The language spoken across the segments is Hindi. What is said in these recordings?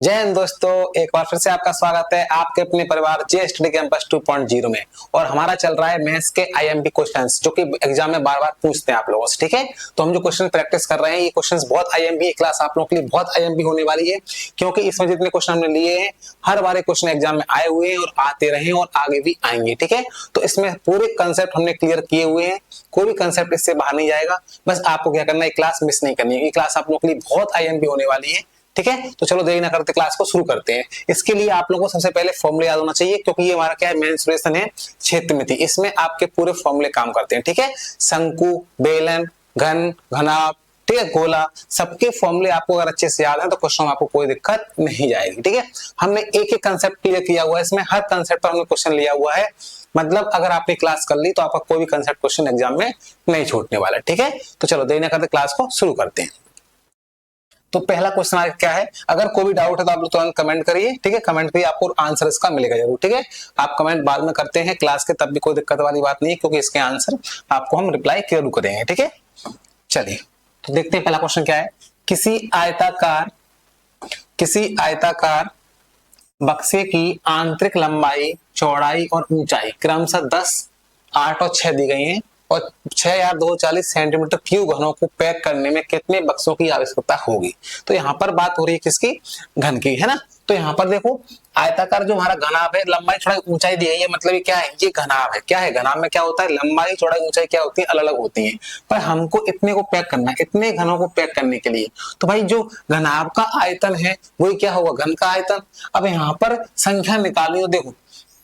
जय हिंद दोस्तों, एक बार फिर से आपका स्वागत है आपके अपने परिवार जे स्टडी कैंपस 2.0 में। और हमारा चल रहा है मैथ्स के आईएमपी क्वेश्चंस जो कि एग्जाम में बार बार पूछते हैं आप लोगों से। ठीक है, तो हम जो क्वेश्चन प्रैक्टिस कर रहे हैं ये क्वेश्चंस बहुत आईएमपी क्लास आप लोगों के लिए बहुत आईएमपी होने वाली है, क्योंकि इसमें जितने क्वेश्चन हमने लिए हैं हर बार क्वेश्चन एग्जाम में आए हुए हैं और आते रहे और आगे भी आएंगे। ठीक है, तो इसमें पूरे कंसेप्ट हमने क्लियर किए हुए हैं, कोई भी कंसेप्ट इससे बाहर नहीं जाएगा। बस आपको क्या करना है, क्लास मिस नहीं करनी है। ये क्लास आप लोगों के लिए बहुत आईएमपी होने वाली है। ठीक है, तो चलो देरी ना करते क्लास को शुरू करते हैं। इसके लिए आप लोगों को सबसे पहले फॉर्मूले याद होना चाहिए, क्योंकि ये हमारा क्या है, मेंसुरेशन है क्षेत्रमिति। इसमें आपके पूरे फॉर्मूले काम करते हैं। ठीक है, शंकु, बेलन, घन, घनाभ, ठीक है, गोला, सबके फॉर्मूले आपको अगर अच्छे से याद है तो क्वेश्चन में आपको कोई दिक्कत नहीं जाएगी। ठीक है, हमने एक एक कंसेप्ट क्लियर किया हुआ है, इसमें हर कंसेप्ट पर हमने क्वेश्चन लिया हुआ है। मतलब अगर आपने क्लास कर ली तो आपका कोई भी कंसेप्ट क्वेश्चन एग्जाम में नहीं छूटने वाला। ठीक है, तो चलो देरी ना करते क्लास को शुरू करते हैं। तो पहला क्वेश्चन आज क्या है, अगर कोई भी डाउट है तो आप लोग तुरंत कमेंट करिए। ठीक है, कमेंट करिए, आपको आंसर इसका मिलेगा जरूर। ठीक है, आप कमेंट बाद में करते हैं क्लास के, तब भी कोई दिक्कत वाली बात नहीं है, क्योंकि इसके आंसर आपको हम रिप्लाई जरूर करेंगे। ठीक है, चलिए तो देखते हैं पहला क्वेश्चन क्या है। किसी आयताकार बक्से की आंतरिक लंबाई, चौड़ाई और ऊंचाई क्रमशः 10, 8 और 6 दी गई है, और 6240 सेंटीमीटर क्यूब घनों को पैक करने में कितने बक्सों की आवश्यकता होगी। तो यहाँ पर बात हो रही है किसकी, घन की, है ना। तो यहाँ पर देखो आयताकार जो हमारा घनाभ है, लंबाई चौड़ाई ऊंचाई दी है, मतलब ये क्या है, ये घनाभ है। क्या है, घनाभ में क्या होता है, लंबाई चौड़ाई ऊंचाई क्या होती है, अलग अलग होती है। पर हमको इतने को पैक करना है, इतने घनों को पैक करने के लिए, तो भाई जो घनाभ का आयतन है वही क्या होगा, घन का आयतन। अब यहाँ पर संख्या निकाली, देखो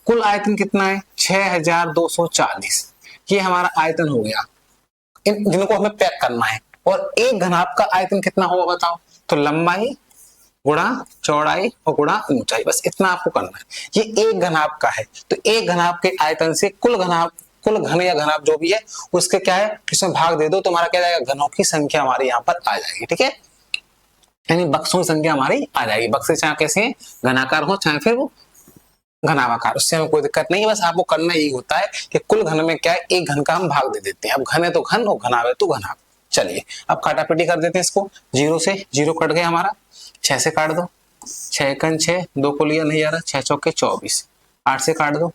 कुल आयतन कितना है, 6240, ये हमारा आयतन हो गया। इन जिनको हमें पैक करना है, और एक घनाभ का आयतन कितना होगा बताओ, तो लंबाई गुणा चौड़ाई और गुणा ऊंचाई, बस इतना आपको करना है। ये एक घनाभ का है, तो एक घनाभ के आयतन से कुल घन या घनाभ जो भी है उसके क्या है, इसमें भाग दे दो, तो हमारा क्या जाएगा, घनों की संख्या हमारी यहाँ पर आ जाएगी। ठीक है, यानी बक्सों की संख्या हमारी आ जाएगी। बक्से चाहे कैसे घनाकार हो चाहे फिर वो घनाभाकार, उससे हमें कोई दिक्कत नहीं है। बस आपको करना यही होता है कि कुल घन में क्या है, एक घन का हम भाग दे देते हैं। अब घन है तो घन और घनाभ है तो घनाभ। चलिए अब काटापीटी कर देते हैं इसको। 0 से 0 कट गया हमारा, 6 से काट दो, 6 एकन 6, 2 को लिया नहीं जा रहा, 6 चौके 24, 8 से काट दो,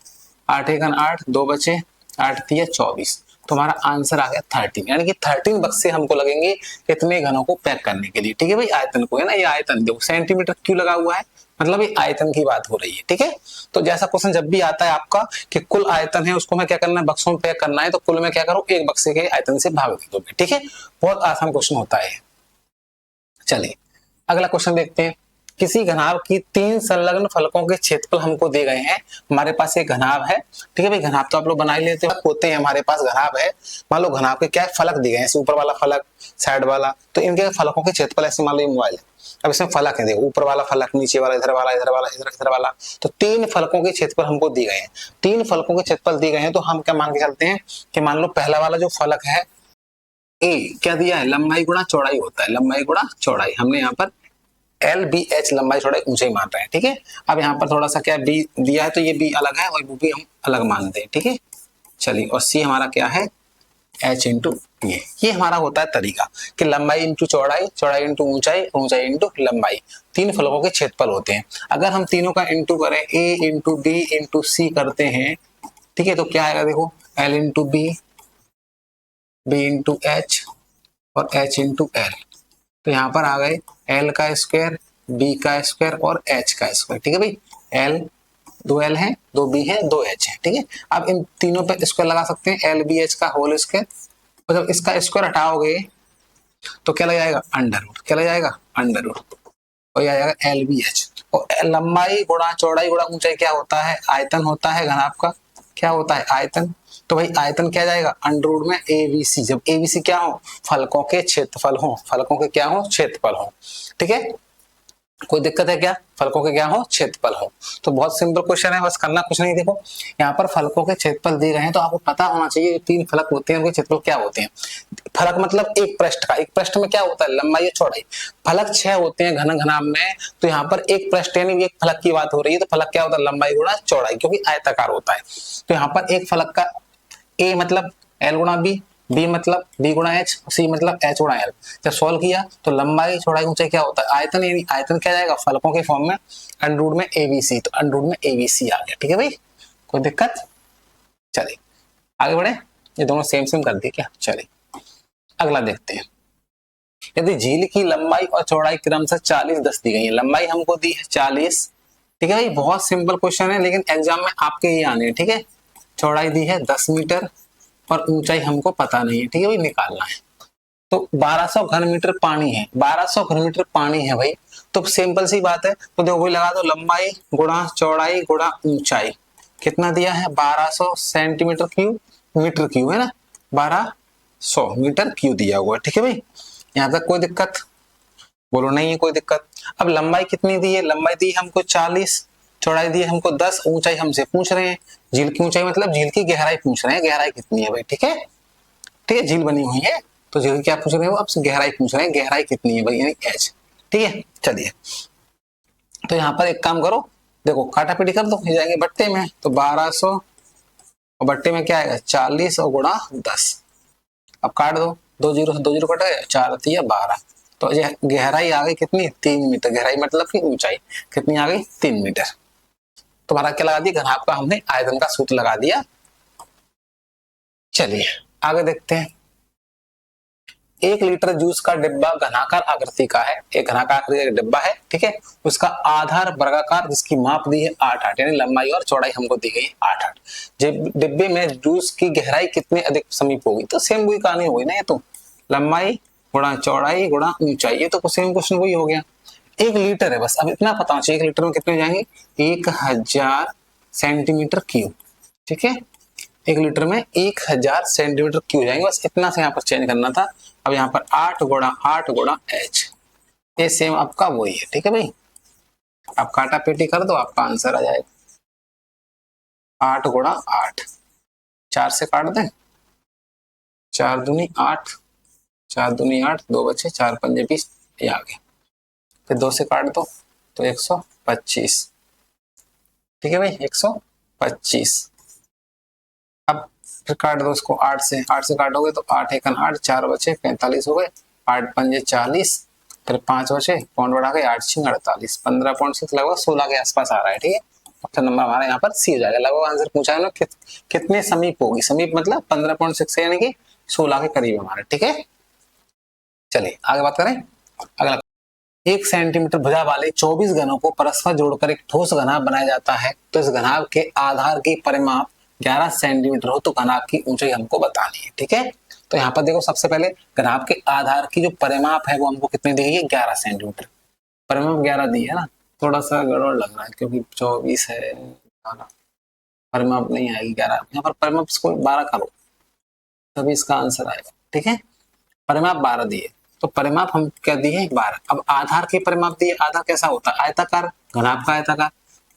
8 एकन 8, 2 बचे, 8 तिया 24, तो हमारा आंसर आ गया 13। यानी कि 13 बक्से हमको लगेंगे इतने घनों को पैक करने के लिए। ठीक है भाई, आयतन को है ना, ये आयतन देखो सेंटीमीटर क्यों लगा हुआ है, मतलब ये आयतन की बात हो रही है। ठीक है, तो जैसा क्वेश्चन जब भी आता है आपका कि कुल आयतन है उसको मैं क्या करना है, बक्सों में पैक करना है, तो कुल में क्या करो, एक बक्से के आयतन से भाग दे दो। ठीक है, बहुत आसान क्वेश्चन होता है। चलिए अगला क्वेश्चन देखते हैं। किसी घनाभ की 3 संलग्न फलकों के क्षेत्रफल हमको दिए गए हैं। हमारे पास एक घनाभ है, ठीक है भाई, घनाभ तो आप लोग बना ही लेते होते हैं, हमारे पास घनाभ है। मान लो घनाभ के क्या फलक दिए गए हैं, ऊपर वाला फलक, साइड वाला, तो इनके फलकों के क्षेत्रफल ऐसे मान लो मोबाइल है। अब इसमें फलक है, देखो ऊपर वाला फलक, नीचे वाला, इधर वाला, इधर वाला, इधर वाला, तो 3 फलकों के क्षेत्रफल हमको दिए गए हैं। 3 फलकों के क्षेत्रफल दिए गए हैं, तो हम क्या मान के चलते हैं कि मान लो पहला वाला जो फलक है ए, क्या दिया है, लंबाई गुणा चौड़ाई होता है, लंबाई गुणा चौड़ाई। हमने यहाँ पर LBH लंबाई चौड़ाई ऊंचाई मान रहे हैं। ठीक है, अब यहाँ पर थोड़ा सा क्या बी दिया है, तो ये बी अलग है और वो भी हम अलग मानते हैं। ठीक है, चलिए, और सी हमारा क्या है, H इंटू ये हमारा होता है तरीका कि लंबाई इंटू चौड़ाई, चौड़ाई इंटू ऊंचाई, ऊंचाई इंटू लंबाई, 3 फलकों के क्षेत्रफल होते हैं। अगर हम तीनों का इंटू करें, A into B into C करते हैं, ठीक है, तो क्या आएगा देखो, L into B, B into H और H इंटू एल। तो यहाँ पर आ गए L का स्क्वायर, B का स्क्वायर और H का स्क्वायर। ठीक है भाई, L 2 L है, 2 B है, 2 H है। ठीक है, अब इन तीनों पे स्क्वायर लगा सकते हैं, LBH का होल स्क्वायर, और जब इसका स्क्वायर हटाओगे तो क्या लग जाएगा, अंडर रूट। क्या लग जाएगा, अंडर रूट, और यह आ जाएगा LBH। और लंबाई गुणा चौड़ाई गुणा ऊंचाई क्या होता है, आयतन होता है घनाभ का, क्या होता है, आयतन। तो भाई आयतन क्या जाएगा, अंडर रूट में ABC। जब ABC क्या हो, फलकों के क्षेत्रफल हो, फलकों के क्या हो, क्षेत्रफल हो। ठीक है, कोई दिक्कत है क्या, फलकों के क्या हो, क्षेत्रफल हो। तो बहुत सिंपल क्वेश्चन है, बस करना कुछ नहीं। देखो यहाँ पर फलकों के क्षेत्रफल दिए गए हैं, तो आपको पता होना चाहिए 3 फलक होते हैं, उनके क्षेत्रफल क्या होते हैं। फलक मतलब एक पृष्ठ का, एक पृष्ठ में क्या होता है, लंबाई और चौड़ाई। फलक 6 होते हैं घन घनाभ में, तो यहाँ पर एक पृष्ठ यानी एक फलक की बात हो रही है, तो फलक क्या होता है, लंबाई गुणा चौड़ाई, क्योंकि आयताकार होता है। तो यहाँ पर एक फलक का A मतलब L गुणा B, बी मतलब बी गुणा एच, सी मतलब एच गुणा एल। जब सॉल्व किया तो लंबाई चौड़ाई ऊंचाई क्या होता है, आयतन, यानी आयतन क्या जाएगा फलकों के फॉर्म में अंडर रूट में एबीसी, तो अंडर रूट में एबीसी आ गया। ठीक है भाई, कोई दिक्कत? चलिए आगे बढ़े, ये दोनों सेम सेम कर दिए क्या। चलिए अगला देखते हैं। यदि झील की लंबाई और चौड़ाई क्रमशः 40 10 दी गई है, लंबाई हमको दी है 40, ठीक है भाई, बहुत सिंपल क्वेश्चन है लेकिन एग्जाम में आपके ये आने हैं। ठीक है, चौड़ाई दी है 10 मीटर और ऊंचाई हमको पता नहीं है। ठीक है भाई, निकालना है। तो 1200 घन मीटर पानी है, 1200 घन मीटर पानी है भाई, तो सिंपल सी बात है। तो देखो भाई लगा दो, लंबाई गुणा चौड़ाई गुणा ऊंचाई, कितना दिया है 1200 सेंटीमीटर क्यूब, मीटर क्यूब है ना, 1200 मीटर क्यूब दिया हुआ है। ठीक है भाई, यहाँ तक कोई दिक्कत? बोलो नहीं है कोई दिक्कत। अब लंबाई कितनी दी है, लंबाई दी हमको 40, चौड़ाई दी हमको 10, ऊंचाई हमसे पूछ रहे हैं, झील की ऊंचाई मतलब झील की गहराई पूछ रहे हैं, गहराई कितनी है भाई। ठीक है, ठीक है, झील बनी हुई है तो झील क्या पूछ रहे हैं, आपसे गहराई पूछ रहे हैं, गहराई कितनी है भाई, यानी एच। ठीक है, चलिए तो यहाँ पर एक काम करो, देखो काटा पीटी कर दो, हो जाएंगे बट्टे में, तो 1200 और बट्टे में क्या आएगा 40 और गुणा 10। अब काट दो, 2 जीरो से 2 जीरो कट गए, 4 या 12, तो गहराई आ गई कितनी 3 मीटर, गहराई मतलब की ऊंचाई कितनी आ गई 3 मीटर। तुम्हारा क्या लगा दिया, घनाभ का हमने आयतन का सूत्र लगा दिया। चलिए आगे देखते हैं। 1 लीटर जूस का डिब्बा घनाकार आकृति का है, एक घनाकार आकृति का डिब्बा है। ठीक है, उसका आधार वर्गाकार जिसकी माप दी है 8 यानी लंबाई और चौड़ाई हमको दी गई है 8। डिब्बे में जूस की गहराई कितने अधिक समीप होगी, तो सेम वही कहानी होगी ना, ये तो लंबाई गुणा चौड़ाई गुणा ऊंचाई, ये तो सेम क्वेश्चन वही हो गया। 1 लीटर है, बस अब इतना पता होना चाहिए 1 लीटर में कितने जाएंगे 1000 सेंटीमीटर क्यूब। ठीक है, 1 लीटर में 1000 सेंटीमीटर क्यूब जाएंगे, बस इतना से यहाँ पर चेंज करना था। अब यहाँ पर 8 गुणा एच, ये सेम आपका वही है। ठीक है भाई, आप काटा पेटी कर दो, आपका आंसर आ जाएगा 8 गुणा 8, 4 से काट दें, 4 दूनी 8, 4 दूनी 8, 2 बचे, 4 पंजे 20, ये आ गया। फिर 2 से काट दो तो 125। ठीक है भाई 125। अब फिर काट दो उसको 8 से, 8 से काटोगे तो 8 एकन 8, 4 बचे 45 हो गए, 8 पंजे 40, फिर 5 बचे, पॉइंट बढ़ा के 8 6 48, 15.6 लगभग 16 के आसपास आ रहा है। ठीक है, ऑप्शन नंबर हमारा यहाँ पर सी हो जाएगा। लगभग आंसर पूछा है ना कितने समीप होगी, समीप मतलब 15.6 यानी कि 16 के करीब हमारे। ठीक है, चलिए आगे बात करें। अगला, 1 सेंटीमीटर भुजा वाले 24 घनों को परस्पर जोड़कर एक ठोस घनाभ बनाया जाता है, तो इस घनाभ के आधार की परिमाप 11 सेंटीमीटर हो तो घनाभ की ऊंचाई हमको बतानी है। ठीक है, तो यहाँ पर देखो सबसे पहले घनाभ के आधार की जो परिमाप है वो हमको कितनी दी गई है 11 सेंटीमीटर, परिमाप 11 दी है ना, थोड़ा सा गड़बड़ लग रहा है क्योंकि 24 है, परिमाप नहीं आएगी 11, यहाँ पर परिमाप इसको 12 करो तभी इसका आंसर आएगा। ठीक है, परिमाप 12 दिए, तो परिमाप हम क्या दिए 12। अब आधार के परिमाप दिए, आधार कैसा होता है आयताकार, घनाभ का आयताकार,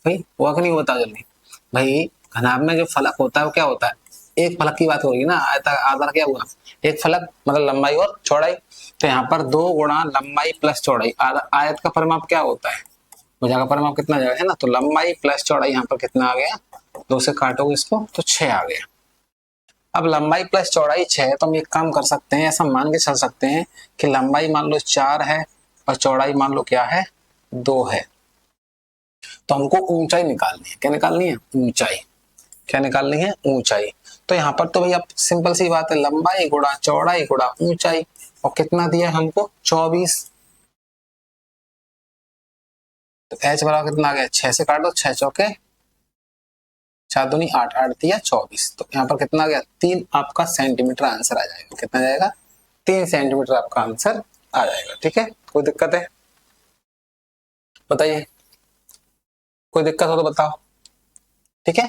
भाई हुआ कि नहीं होता जल्दी भाई, घनाभ में जो फलक होता है वो क्या होता है, एक फलक की बात हो रही है ना, आधार क्या हुआ एक फलक मतलब लंबाई और चौड़ाई, तो यहाँ पर 2 गुणा लंबाई प्लस चौड़ाई, आयत का परिमाप क्या होता है, भुजा का परिमाप कितना जाएगा है ना, तो लंबाई प्लस चौड़ाई यहाँ पर कितना आ गया, 2 से काटोगे इसको तो 6 आ गया। अब लंबाई प्लस चौड़ाई 6 है तो हम एक काम कर सकते हैं, ऐसा मान के चल सकते हैं कि लंबाई मान लो 4 है और चौड़ाई मान लो क्या है 2 है, तो हमको ऊंचाई निकालनी है, क्या निकालनी है ऊंचाई, क्या निकालनी है ऊंचाई। तो यहाँ पर तो भैया सिंपल सी बात है, लंबाई गुणा चौड़ाई गुणा ऊंचाई, और कितना दिया है हमको 24, तो एच बराबर कितना आ गया 6 से काट दो, 6 चौके 4 दूनी 8, 8 दिया 24, तो यहाँ पर कितना आ गया 3 आपका सेंटीमीटर आंसर आ जाएगा, कितना जाएगा 3 सेंटीमीटर आपका आंसर आ जाएगा। ठीक है, कोई दिक्कत है बताइए, कोई दिक्कत हो तो बताओ। ठीक है,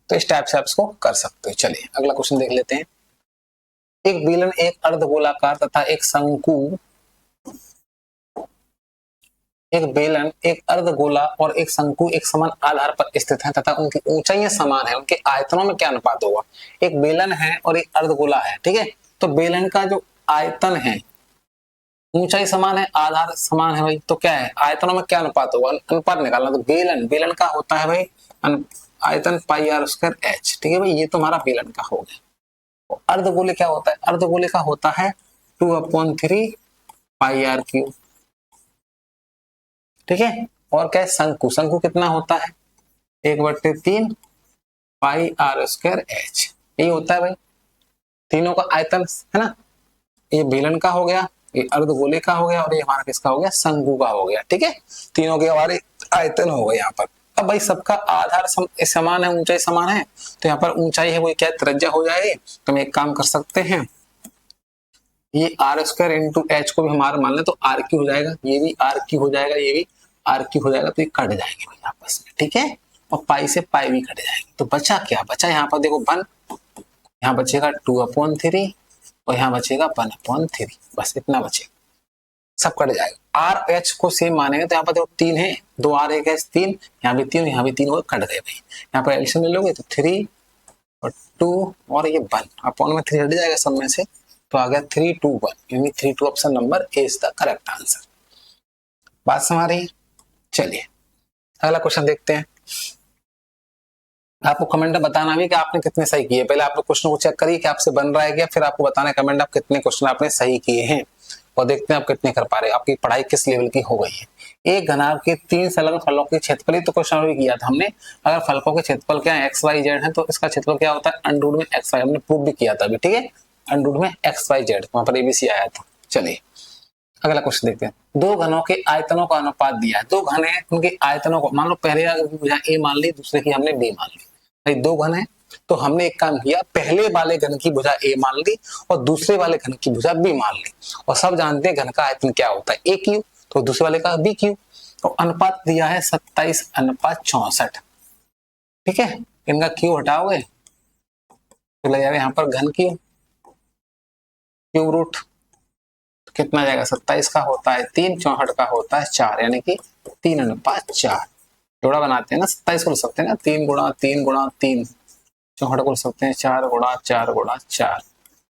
तो इस टाइप से आप इसको कर सकते हो। चलिए अगला क्वेश्चन देख लेते हैं। एक बेलन एक अर्धगोलाकार तथा एक शंकु, एक बेलन एक अर्धगोला और एक शंकु एक समान आधार पर स्थित है तथा उनकी ऊंचाइयां समान है, उनके आयतनों में क्या अनुपात होगा। एक बेलन है और एक अर्धगोला है, ठीक है, तो बेलन का जो आयतन है, ऊंचाई समान है आधार समान है भाई, तो क्या है आयतनों में क्या अनुपात होगा, अनुपात निकालना। तो बेलन का होता है भाई आयतन पाई आर स्क्वायर एच, ठीक है भाई, ये तुम्हारा बेलन का हो गया। अर्धगोले क्या होता है, अर्धगोले का होता है 2/3 पाई आर क्यूब, ठीक है। और क्या है, शंकु, शंकु कितना होता है 1/3 पाई आर स्क्वायर एच, यही होता है भाई तीनों का आयतन, है ना। ये बेलन का हो गया, ये अर्धगोले का हो गया, और ये हमारा किसका हो गया, शंकु का हो गया, ठीक है। तीनों के हमारे आयतन हो गए यहाँ पर। अब भाई सबका आधार समान है, ऊंचाई समान है, तो यहाँ पर ऊंचाई है वो क्या त्रिज्या हो जाएगी। तो हम एक काम कर सकते हैं, ये आर स्क्वायर इंटू एच को भी हमारा मान ले तो आर क्यू हो जाएगा, ये भी आर क्यू हो जाएगा, ये भी आर क्यू हो जाएगा, तो ये कट जाएंगे भाई आपस में, ठीक है। और पाई से पाई भी कट जाएंगे, तो बचा क्या, बचा यहाँ पर देखो 1, यहाँ बचेगा 2/3 और यहाँ बचेगा 1/3, बस इतना बचेगा, सब कट जाएगा। आर एच को सेम मानेंगे तो यहाँ पर देखो 3 है, 2 आर 1 एच 3, यहाँ भी 3, यहाँ भी 3 और कट गए भाई। यहाँ पर एडिशन ले लोगे तो 3 और 2 और ये 1 अपॉन में 3 हट जाएगा सब में से, तो आ गया 3 2 1, यानी 3 2 option number A is the correct answer. बात समझ रही है। चलिए अगला क्वेश्चन देखते हैं। आपको कमेंट में बताना भी कि आपने कितने सही किए, पहले आप लोग क्वेश्चन को चेक करिए कि आपसे बन रहा है क्या, फिर आपको बताना है कमेंट आप कितने क्वेश्चन आपने सही किए हैं, और देखते हैं आप कितने कर पा रहे हैं, आपकी पढ़ाई किस लेवल की हो गई है। एक घनाभ के 3 संलग्न फलकों के क्षेत्रफल, तो क्वेश्चन भी किया था हमने, अगर फलकों के क्षेत्रफल क्या है XYZ है तो इसका क्षेत्रफल क्या होता है अंडर में XY, हमने प्रूव भी किया था अभी, ठीक है, अंडर में XYZ, वहां पर ABC आया था। चलिए अगला क्वेश्चन देखते हैं। दो घनों के आयतनों का अनुपात दिया है, दो घन है उनके आयतनों को, मान लो पहले भुजा ए मान ली, दूसरे की हमने बी मान ली, भाई दो घन है तो हमने एक काम किया, पहले वाले घन की भुजा ए मान ली और दूसरे वाले घन की भुजा बी मान ली, और सब जानते हैं घन का आयतन क्या होता है ए क्यू, तो दूसरे वाले का बी क्यू, तो अनुपात दिया है 27:64, ठीक है। इनका क्यू हटाओगे तो लग जाएगा यहाँ पर घन क्यू रूट, कितना जाएगा 27 का होता है 3, 64 का होता है 4, यानी कि 3:4 जोड़ा बनाते हैं ना, 27 को लिख सकते हैं ना 3 गुणा 3 गुणा 3, 64 को लिख सकते हैं 4 गुणा 4 गुणा 4,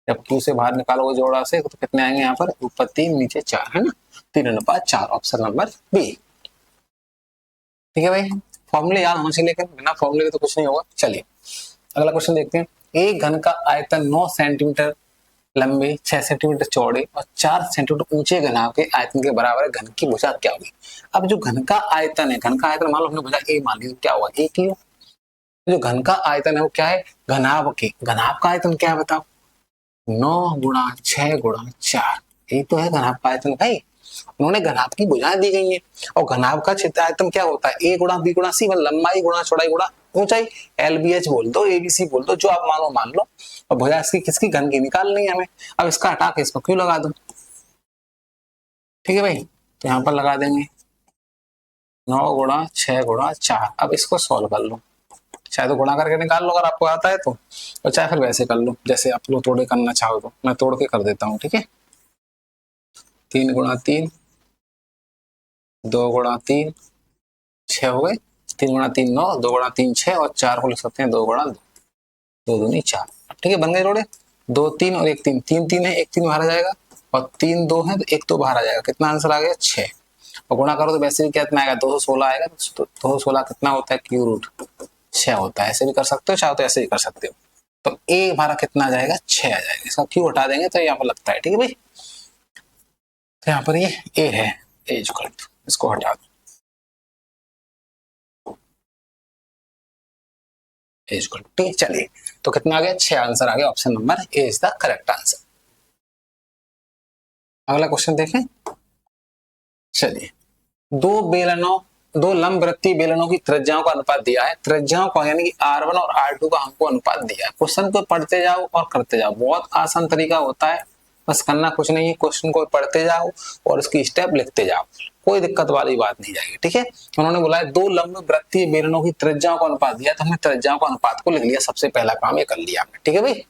जब क्यू से बाहर निकालोगे जोड़ा से तो कितने आएंगे यहाँ पर, ऊपर 3 नीचे 4, है ना, 3:4 ऑप्शन नंबर बी, ठीक है भाई। फॉर्मूले याद होना चाहिए, लेकिन बिना फॉर्मूले के तो कुछ नहीं होगा। चलिए अगला क्वेश्चन देखते हैं। एक घन का आयतन 9 सेंटीमीटर लंबे, 6 सेंटीमीटर चौड़े और 4 सेंटीमीटर ऊंचे घनाभ के आयतन के बराबर है, घन की भुजा क्या होगी। अब जो घन का आयतन है, घन का आयतन मान लो हमने भुजा ए मान ली, क्या होगा ए क्यू, जो घन का आयतन है वो क्या है घनाभ के, घनाभ का आयतन क्या है बताओ, 9 गुणा 6 गुणा 4, यही तो है घनाभ का आयतन भाई। उन्होंने घनाभ की भुजाएं दी गई है, और घनाभ का क्षेत्र आयतन क्या होता है ए गुणा बी गुणा सी, मतलब लंबाई गुणा चौड़ाई गुणा ऊंचाई, LBH बोल दो ABC बोल दो, जो आप मानो मान लो, और भुजा इसकी किसकी घन की निकालनी है हमें। अब इसका हटा के इसको क्यों लगा दो, ठीक है भाई, तो यहाँ पर लगा देंगे 9 गुणा 6 गुणा 4। अब इसको सॉल्व कर लो, चाहे तो गुणा करके निकाल लो अगर आपको आता है तो, और चाहे फिर वैसे कर लो जैसे आप लोग तोड़े करना चाहो, तो मैं तोड़ के कर देता हूँ, ठीक है। 3 गुणा 3, 2 गुणा 3 6 हो गए, 3 गुणा 3 9, 2 गुणा 3 6, और 4 को लिख सकते हैं 2 गुणा 2, 2 दूनी 4, ठीक है, बन गए जोड़े। 2 3 और 1 3, 3 3 है, 1 3 बाहर आ जाएगा, और 3 2 है तो 1 2 बाहर आ जाएगा, कितना आंसर आ गया 6, और गुणा करो तो वैसे भी कितना आएगा 216 आएगा, तो 216 कितना होता है क्यू रूट 6 होता है, ऐसे भी कर सकते हो चाहे तो ऐसे भी कर सकते हो। तो ए हमारा कितना आ जाएगा 6 आ जाएगा, इसका क्यू हटा देंगे तो यहाँ पर लगता है, ठीक है भाई, तो यहाँ पर ये ए है, ए इक्वल टू, इसको हटा दो, ए इक्वल टू, ठीक है। चलिए तो कितना आ गया 6 आंसर आ गया, option number A is the correct answer. अगला क्वेश्चन देखें। चलिए दो लंबवृत्तीय बेलनों की त्रिज्याओं का अनुपात दिया है, त्रिज्याओं का यानी कि R1 और R2 का हमको अनुपात दिया है। क्वेश्चन को पढ़ते जाओ और करते जाओ, बहुत आसान तरीका होता है, बस करना कुछ नहीं है, क्वेश्चन को पढ़ते जाओ और इसकी स्टेप लिखते जाओ, कोई दिक्कत वाली बात नहीं जाएगी, ठीक है। उन्होंने बोला है दो लंबवृत्तीय बेलनों की त्रिज्याओं का अनुपात दिया, तो हमने त्रिज्याओं का अनुपात को लिख लिया, सबसे पहला काम ये कर लिया हमने, ठीक है भाई।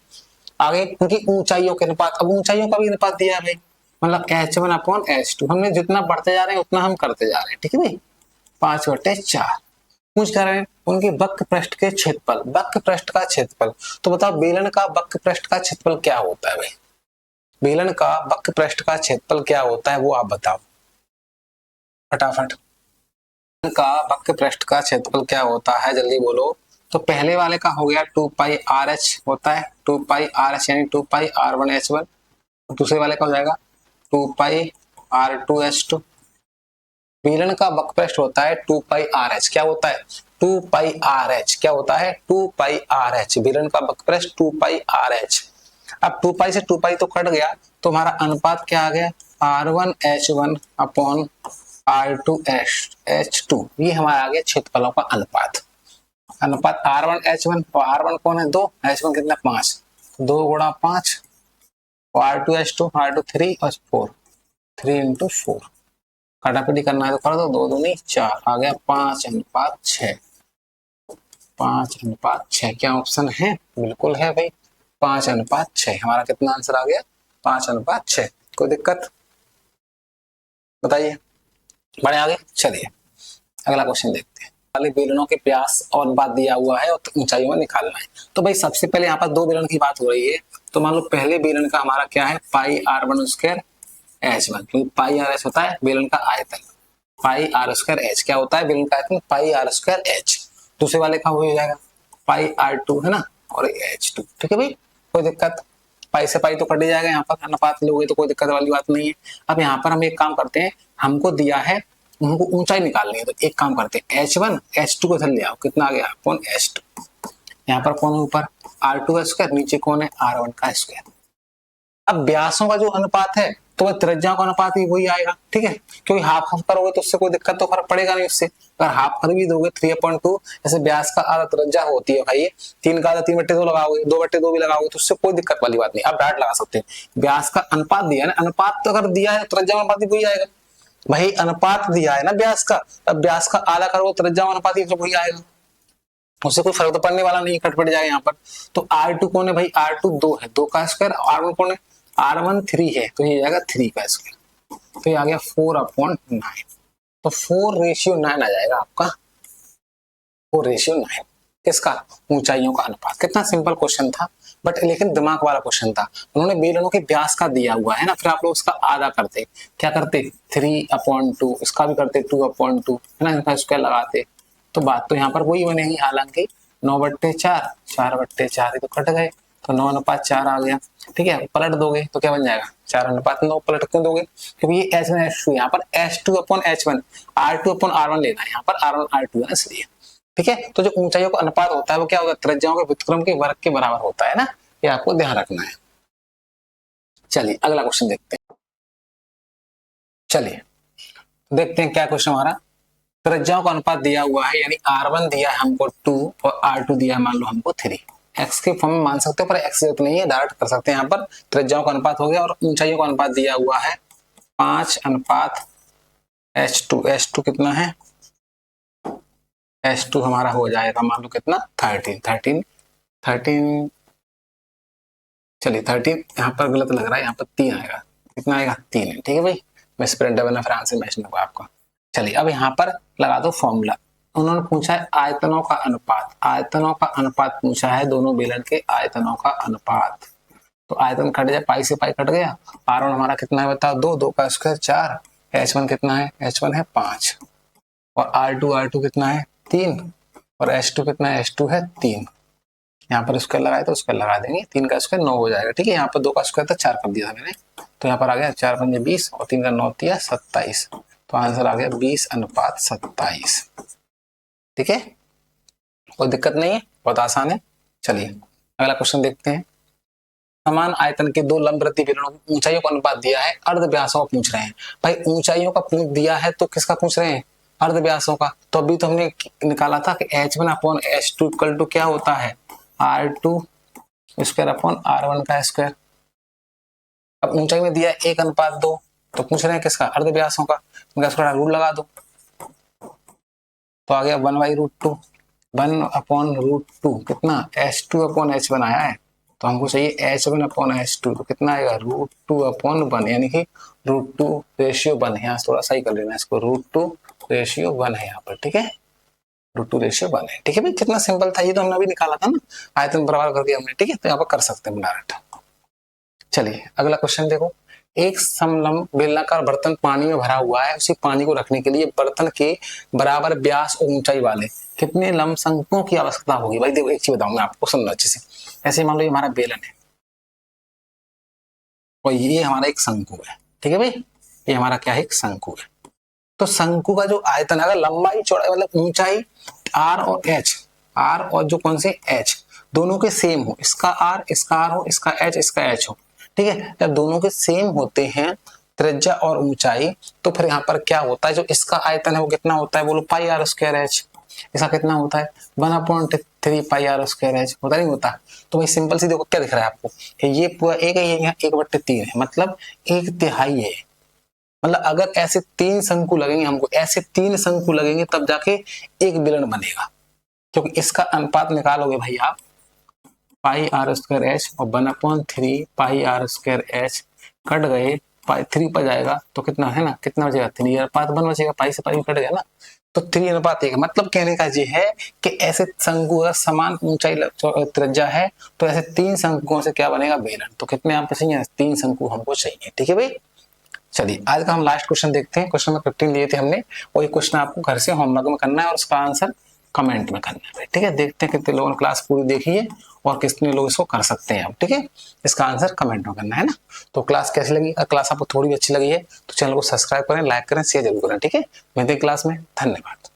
आगे उनकी ऊंचाइयों के अनुपात, अब ऊंचाइयों का भी अनुपात दिया है भाई, मतलब H1/H2, हमने जितना बढ़ते जा रहे हैं उतना हम करते जा रहे हैं, ठीक है भाई। 5/4 पूछ कर रहे हैं उनके वक्र पृष्ठ के क्षेत्रफल, वक्र पृष्ठ का क्षेत्रफल, तो बताओ बेलन का वक्र पृष्ठ का क्षेत्रफल क्या होता है भाई, बेलन का वक्र पृष्ठ का क्षेत्रफल क्या होता है वो आप बताओ फटाफट। का वक्र पृष्ठ का क्षेत्रफल क्या होता है जल्दी बोलो, तो पहले वाले का हो गया 2πRh होता है 2πRh यानी 2πr1h1। दूसरे वाले का हो जाएगा 2πr2h2। बेलन का वक्रपृष्ठ होता है 2πRh। क्या होता है 2πRh? क्या होता है 2πRh? बेलन का वक्रपृष्ठ 2πRh। अब 2π से 2π तो कट गया, तो हमारा अनुपात क्या आ गया r1h1 अपॉन r2h2। ये हमारा आ गया क्षेत्रफलों का अनुपात। अनुपात r1h1 और r1 कौन है 2, h1 कितना 5, 2 गुणा 5 और r2h2 r2 3 और 4, 3 into 4। काटापीटी करना है तो कर दो, 2 दूनी 4, आ गया 5:6। 5:6 क्या ऑप्शन है? बिल्कुल है भाई 5:6। हमारा कितना आंसर आ गया 5:6। कोई दिक्कत बताइए, बढ़े आगे। चलिए अगला क्वेश्चन देखते हैं। वाले बेलनों के व्यास और अनुपात दिया हुआ है और ऊंचाइयों में निकालना है। तो भाई सबसे पहले यहाँ पर दो बेलन की बात हो रही है, तो मान लो पहले बेलन का हमारा क्या है πr1² h1, क्योंकि πr होता है बेलन का आयतन, πr²h क्या होता है बेलन का आयतन πr²h। दूसरे वाले का हो जाएगा πr2 है ना और h2। ठीक है भाई, कोई दिक्कत, पाई से पाई तो कट जाएगा, यहाँ पर अनुपात लोगे तो कोई दिक्कत वाली बात नहीं है। अब यहाँ पर हम एक काम करते हैं, हमको दिया है उनको ऊंचाई निकालनी है, तो एक काम करते हैं h1 h2 को इधर ले आओ, कितना आ गया अपॉन h2। यहाँ पर कौन है ऊपर r2² नीचे कौन है r1 का स्क्वायर। अब व्यासों का जो अनुपात है तो वह त्रिज्याओं का अनुपात भी वही आएगा। ठीक है, क्योंकि हाफ हाफ करोगे तो उससे कोई दिक्कत तो फर्क पड़ेगा नहीं उससे। अगर हाफ कर भी दोगे 3/2, जैसे व्यास का आधा त्रिज्या होती है भाई 3 का आधा 3/2 लगाओगे, 2/2 भी लगाओगे तो उससे कोई दिक्कत वाली बात नहीं। आप डायरेक्ट लगा सकते हैं। व्यास का अनुपात दिया है ना, अनुपात तो अगर दिया है तो त्रिज्या अनुपात भी वही आएगा भाई। अनुपात दिया है ना व्यास का, अब व्यास का आधा करोगे त्रिज्या अनुपात तो वही आएगा, उससे कोई फर्क तो पड़ने वाला नहीं, कट पड़ जाएगा यहाँ पर। तो r2 कौन है भाई, r2 2 है, 2 का स्क्वायर, r1 कौन है r1 3 है, तो ये जाएगा 3 का स्क्वायर, तो ये आ गया 4/9। तो 4:9 आ जाएगा आपका, 4:9 किसका, ऊंचाइयों का अनुपात। कितना सिंपल क्वेश्चन था, बट लेकिन दिमाग वाला क्वेश्चन था। उन्होंने बेलनों के व्यास का दिया हुआ है ना, फिर आप लोग उसका आधा करते, क्या करते 3/2, इसका भी करते 2/2 है ना, इनका स्क्वायर लगाते, तो बात तो यहाँ पर वही बनेगी। हालांकि 9/4, 4/4 तो कट गए, तो 9:4 आ गया। ठीक है, पलट दोगे तो क्या बन जाएगा 4:9। पलट क्यों दोगे, क्योंकि ये h1 h2 यहाँ पर h2/h1 r2/r1 लेना है, यहाँ पर r1 r2 है इसलिए। ठीक है, तो जो ऊंचाइयों का अनुपात होता है वो क्या होता है, त्रिज्याओं के व्युत्क्रम के वर्ग के बराबर होता है ना, ये आपको ध्यान रखना है। चलिए अगला क्वेश्चन देखते हैं। चलिए देखते हैं क्या क्वेश्चन हमारा। त्रिज्याओं का अनुपात दिया हुआ है, यानी r1 दिया है हमको 2 और r2 दिया है मान लो हमको 3। x के फॉर्म में मान सकते हो, पर x जरूरत नहीं है, डायरेक्ट कर सकते हैं। यहाँ पर त्रिज्याओं का अनुपात हो गया और ऊंचाइयों का अनुपात दिया हुआ है 5:h2। h2 कितना है, h2 हमारा हो जाएगा मान लो कितना 13। चलिए 13 यहाँ पर गलत लग रहा है, यहाँ पर 3 आएगा, कितना आएगा 3 है। ठीक है भाई, मैं स्प्रेड बना फिर आंसर मैच नहीं होगा आपका। चलिए अब यहाँ पर लगा दो फॉर्मूला। उन्होंने पूछा है आयतनों का अनुपात, आयतनों का अनुपात पूछा है, दोनों बेलन के आयतनों का अनुपात। तो आयतन कट जाए, पाई से पाई कट गया, r1 हमारा कितना है बताओ 2, 2 का स्क्वायर 4, h1 कितना है, h1 है 5 और r2 कितना है 3 और h2 कितना है, h2 है 3। यहाँ पर स्क्वायर लगाए तो स्क्वायर लगा देंगे, 3 का स्क्वायर 9 हो जाएगा। ठीक है, यहाँ पर 2 का स्क्वायर था 4 कर दिया था मैंने, तो यहाँ पर आ गया 4×5 20 और 3 का 9 दिया 27, तो आंसर आ गया 20:27। ठीक है, कोई दिक्कत नहीं है, बहुत आसान है। चलिए अगला क्वेश्चन देखते हैं। समान आयतन के दो लंबवृत्तीय बेलनों की ऊंचाइयों का अनुपात दिया है, अर्धव्यासों का पूछ रहे हैं। भाई ऊंचाइयों का दिया है तो किसका पूछ रहे हैं, अर्धव्यासों का। तो अभी तो हमने निकाला था कि h1/h2 इक्वल टू क्या होता है r2² अपॉन r1 का स्क्वायर। अब ऊंचाई में दिया 1:2, तो पूछ रहे हैं किसका, अर्धव्यासों का। इनका स्क्वायर रूट लगा दो, तो आ गया 1/√2, 1/√2 कितना h2/h1 आया है, तो हमको चाहिए h1/h2, तो कितना आएगा √2/1, यानी कि √2:1 है। यहाँ थोड़ा सही कर लेना इसको, √2:1 है यहाँ पर। ठीक है, √2:1 है। ठीक है भाई, कितना सिंपल था, ये तो हमने अभी निकाला था ना, आयतन बराबर कर दिया हमने। ठीक है, तो यहाँ पर कर सकते हैं डायरेक्ट। चलिए अगला क्वेश्चन देखो। एक समलंब बेलनाकार बर्तन पानी में भरा हुआ है, उसी पानी को रखने के लिए बर्तन के बराबर व्यास और ऊंचाई वाले कितने लंब शंकुओं की आवश्यकता होगी। भाई देखो एक चीज बताऊं मैं आपको, सुनना अच्छे से। ऐसे मान लो ये हमारा बेलन है और ये हमारा एक शंकु है, ठीक है भाई, ये हमारा क्या है, एक शंकु है। तो शंकु का जो आयतन अगर लंबाई चौड़ाई मतलब ऊंचाई आर और एच, आर और जो कौन से एच दोनों के सेम हो, इसका आर हो, इसका एच हो, ठीक है। जब दोनों के सेम होते हैं त्रिज्या और ऊंचाई, तो फिर यहाँ पर क्या होता है, जो इसका आयतन है वो कितना होता है, बोलो पाई आर स्क्वायर एच। इसका कितना होता है 1/3 पाई आर स्क्वायर एच, होता नहीं होता। तो भाई सिंपल सी देखो क्या दिख रहा है आपको, ये पूरा एक है, यहाँ 1/3 है, मतलब 1/3 है। मतलब अगर ऐसे 3 शंकु लगेंगे हमको, ऐसे 3 शंकु लगेंगे तब जाके एक बेलन बनेगा, क्योंकि इसका अनुपात निकालोगे भाई आप पाई आर स्क्वायर एच और 1/3 पाई आर स्क्वायर एच कट गए, पाई 3 पर जाएगा तो कितना है ना, कितना बचेगा 3 अनुपात 1 बचेगा, पाई से पाई कट गया ना, तो 3 अनुपात 1। मतलब कहने का ये है कि ऐसे शंकु अगर समान ऊंचाई त्रिज्या है तो ऐसे 3 शंकुओं से क्या बनेगा, बेलन। तो कितने आपको चाहिए, 3 शंकु हमको चाहिए, ठीक है भाई। चलिए आज का हम लास्ट क्वेश्चन देखते हैं, क्वेश्चन नंबर 15 लिए थे हमने, और ये क्वेश्चन आपको घर से होमवर्क में करना है और उसका आंसर कमेंट में करना है, ठीक है। देखते हैं कितने लोगों ने क्लास पूरी देखी है और कितने लोग इसको कर सकते हैं अब, ठीक है। इसका आंसर कमेंट में करना है ना। तो क्लास कैसी लगी, अगर क्लास आपको थोड़ी भी अच्छी लगी है तो चैनल को सब्सक्राइब करें, लाइक करें, शेयर जरूर करें, ठीक है। मिलते हैं क्लास में, धन्यवाद।